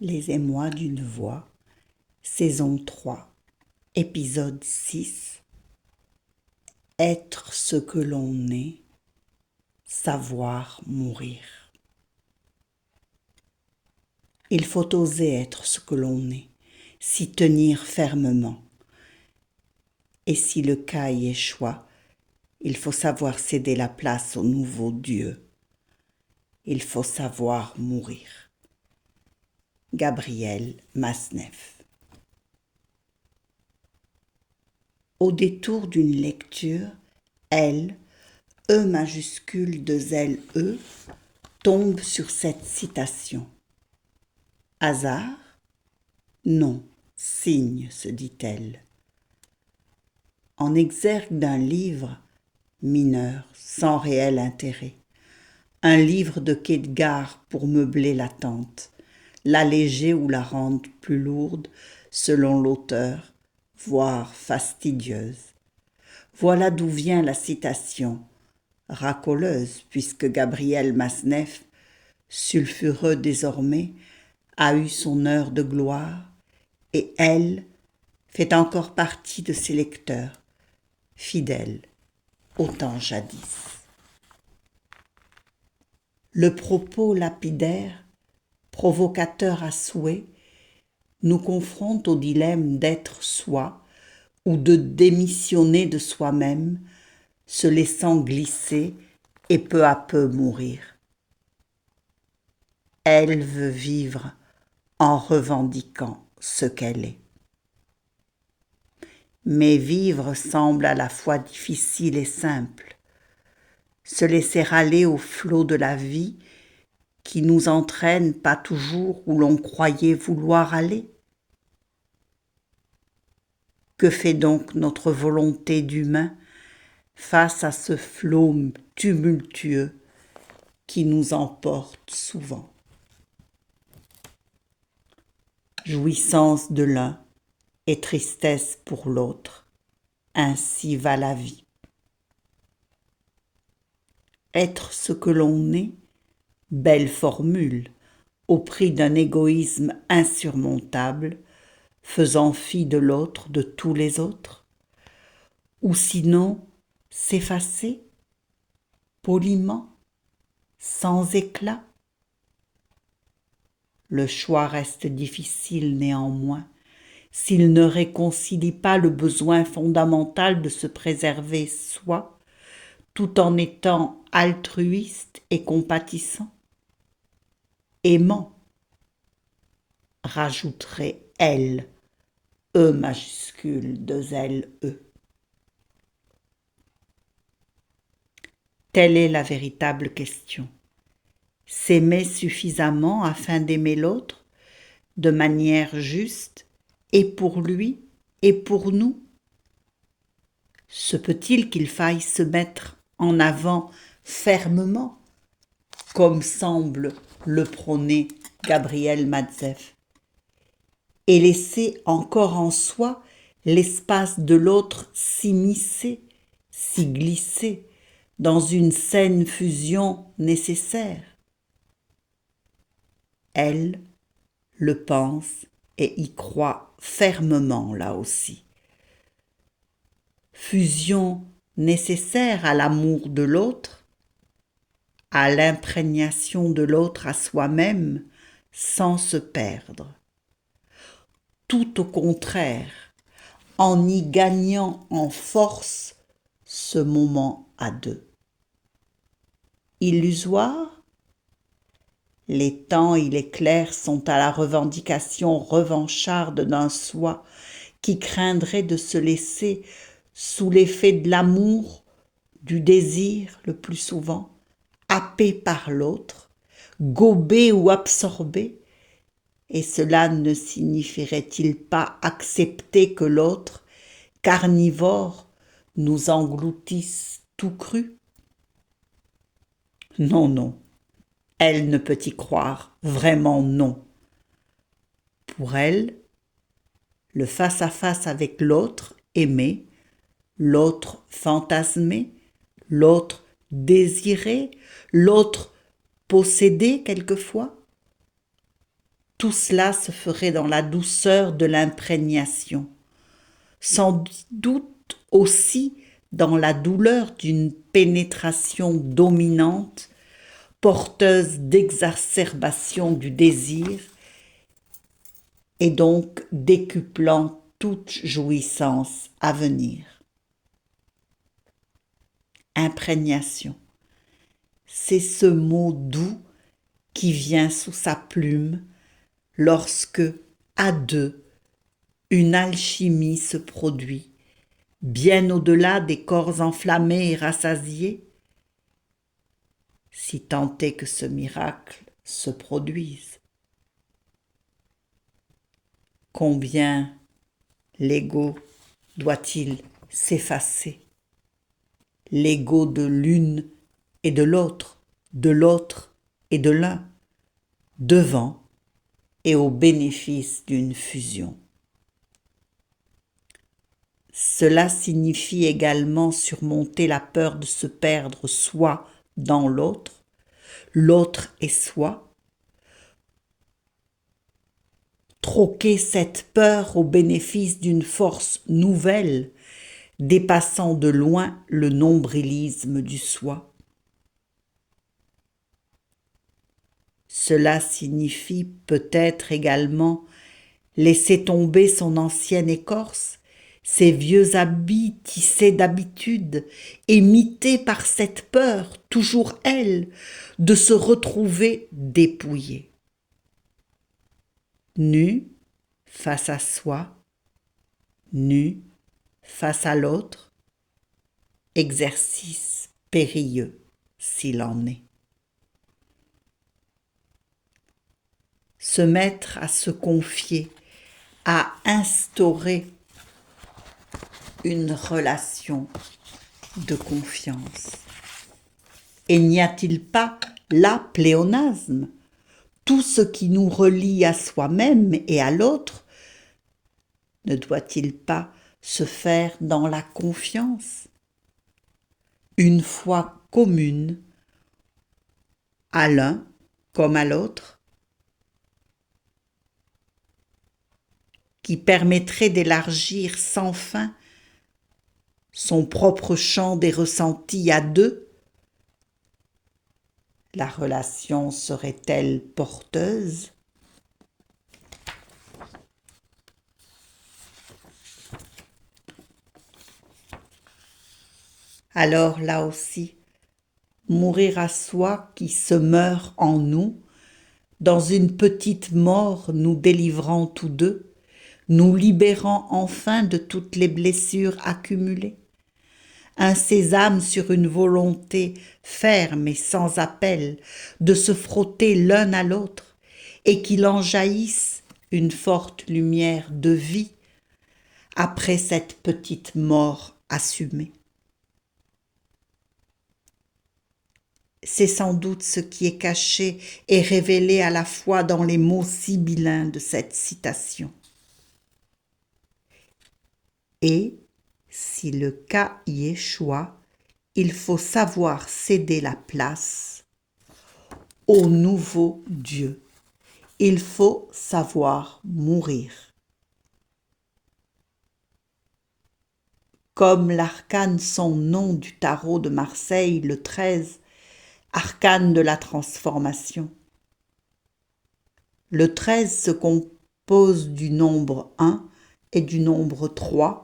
Les émois d'une voix, saison 3, épisode 6. Être ce que l'on est, savoir mourir. Il faut oser être ce que l'on est, s'y tenir fermement. Et si le cas y échoua, il faut savoir céder la place au nouveau Dieu. Il faut savoir mourir. Gabriel Masneff. Au détour d'une lecture, elle, E majuscule de zèle E, tombe sur cette citation. Hasard ? Non, signe, se dit-elle. En exergue d'un livre, mineur, sans réel intérêt. Un livre de Kierkegaard pour meubler l'attente, l'alléger ou la rendre plus lourde selon l'auteur, voire fastidieuse. Voilà d'où vient la citation, racoleuse puisque Gabriel Masneff, sulfureux désormais, a eu son heure de gloire, et elle fait encore partie de ses lecteurs, fidèles, autant jadis. Le propos lapidaire, provocateur à souhait, nous confronte au dilemme d'être soi ou de démissionner de soi-même, se laissant glisser et peu à peu mourir. Elle veut vivre en revendiquant ce qu'elle est. Mais vivre semble à la fois difficile et simple. Se laisser aller au flot de la vie qui nous entraîne pas toujours où l'on croyait vouloir aller. Que fait donc notre volonté d'humain face à ce flot tumultueux qui nous emporte souvent? Jouissance de l'un et tristesse pour l'autre, ainsi va la vie. Être ce que l'on est, belle formule, au prix d'un égoïsme insurmontable, faisant fi de l'autre, de tous les autres, ou sinon s'effacer, poliment, sans éclat. Le choix reste difficile néanmoins, s'il ne réconcilie pas le besoin fondamental de se préserver soi, tout en étant altruiste et compatissant. Aimant, rajouterait elle, E majuscule de zèle E. Telle est la véritable question. S'aimer suffisamment afin d'aimer l'autre, de manière juste, et pour lui, et pour nous? Se peut-il qu'il faille se mettre en avant fermement, comme semble le prôner Gabriel Masneff, et laisser encore en soi l'espace de l'autre s'immiscer, s'y glisser, dans une saine fusion nécessaire? Elle le pense et y croit fermement là aussi. Fusion nécessaire à l'amour de l'autre, à l'imprégnation de l'autre à soi-même, sans se perdre. Tout au contraire, en y gagnant en force ce moment à deux. Illusoire? Les temps, il est clair, sont à la revendication revancharde d'un soi qui craindrait de se laisser, sous l'effet de l'amour, du désir le plus souvent, happé par l'autre, gobé ou absorbé, et cela ne signifierait-il pas accepter que l'autre, carnivore, nous engloutisse tout cru? Non, non, elle ne peut y croire, vraiment non. Pour elle, le face-à-face avec l'autre aimé, l'autre fantasmé, l'autre désiré, l'autre possédé quelquefois, tout cela se ferait dans la douceur de l'imprégnation, sans doute aussi dans la douleur d'une pénétration dominante, porteuse d'exacerbation du désir, et donc décuplant toute jouissance à venir. Imprégnation, c'est ce mot doux qui vient sous sa plume lorsque, à deux, une alchimie se produit, bien au-delà des corps enflammés et rassasiés, si tant est que ce miracle se produise. Combien l'ego doit-il s'effacer? L'ego de l'une et de l'autre et de l'un, devant et au bénéfice d'une fusion. Cela signifie également surmonter la peur de se perdre soi dans l'autre, l'autre et soi, troquer cette peur au bénéfice d'une force nouvelle, dépassant de loin le nombrilisme du soi. Cela signifie peut-être également laisser tomber son ancienne écorce, ses vieux habits tissés d'habitude, imités par cette peur, toujours elle, de se retrouver dépouillée. Nu face à soi, nu face à l'autre, exercice périlleux s'il en est. Se mettre à se confier, à instaurer une relation de confiance. Et n'y a-t-il pas là pléonasme? Tout ce qui nous relie à soi-même et à l'autre ne doit-il pas se faire dans la confiance? Une foi commune à l'un comme à l'autre, qui permettrait d'élargir sans fin son propre champ des ressentis à deux. La relation serait-elle porteuse? Alors là aussi, mourir à soi qui se meurt en nous, dans une petite mort nous délivrant tous deux, nous libérant enfin de toutes les blessures accumulées. Un sésame sur une volonté ferme et sans appel de se frotter l'un à l'autre et qu'il en jaillisse une forte lumière de vie après cette petite mort assumée. C'est sans doute ce qui est caché et révélé à la fois dans les mots sibyllins de cette citation. Et, si le cas y échoua, il faut savoir céder la place au nouveau Dieu. Il faut savoir mourir. Comme l'arcane sans nom du tarot de Marseille, le 13, arcane de la transformation. Le 13 se compose du nombre 1 et du nombre 3,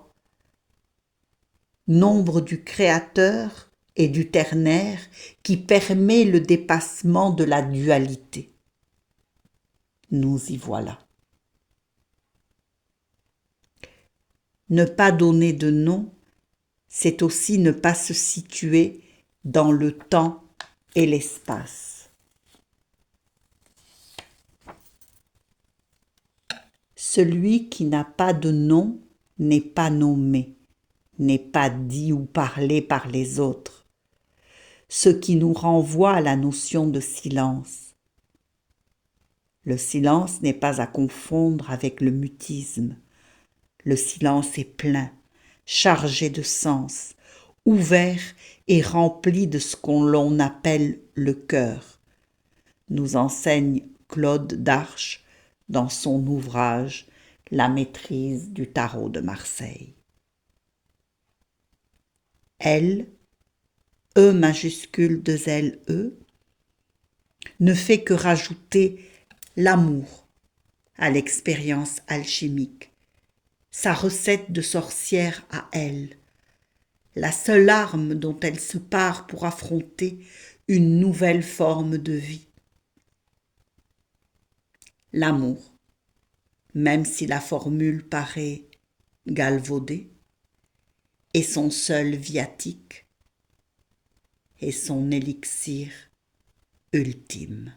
nombre du créateur et du ternaire qui permet le dépassement de la dualité. Nous y voilà. Ne pas donner de nom, c'est aussi ne pas se situer dans le temps et l'espace. Celui qui n'a pas de nom n'est pas nommé, n'est pas dit ou parlé par les autres, ce qui nous renvoie à la notion de silence. Le silence n'est pas à confondre avec le mutisme. Le silence est plein, chargé de sens, ouvert et rempli de ce qu'on appelle le cœur, nous enseigne Claude Darche dans son ouvrage La maîtrise du tarot de Marseille. Elle, E majuscule 2 LE, ne fait que rajouter l'amour à l'expérience alchimique, sa recette de sorcière à elle, la seule arme dont elle se pare pour affronter une nouvelle forme de vie. L'amour, même si la formule paraît galvaudée, est son seul viatique et son élixir ultime.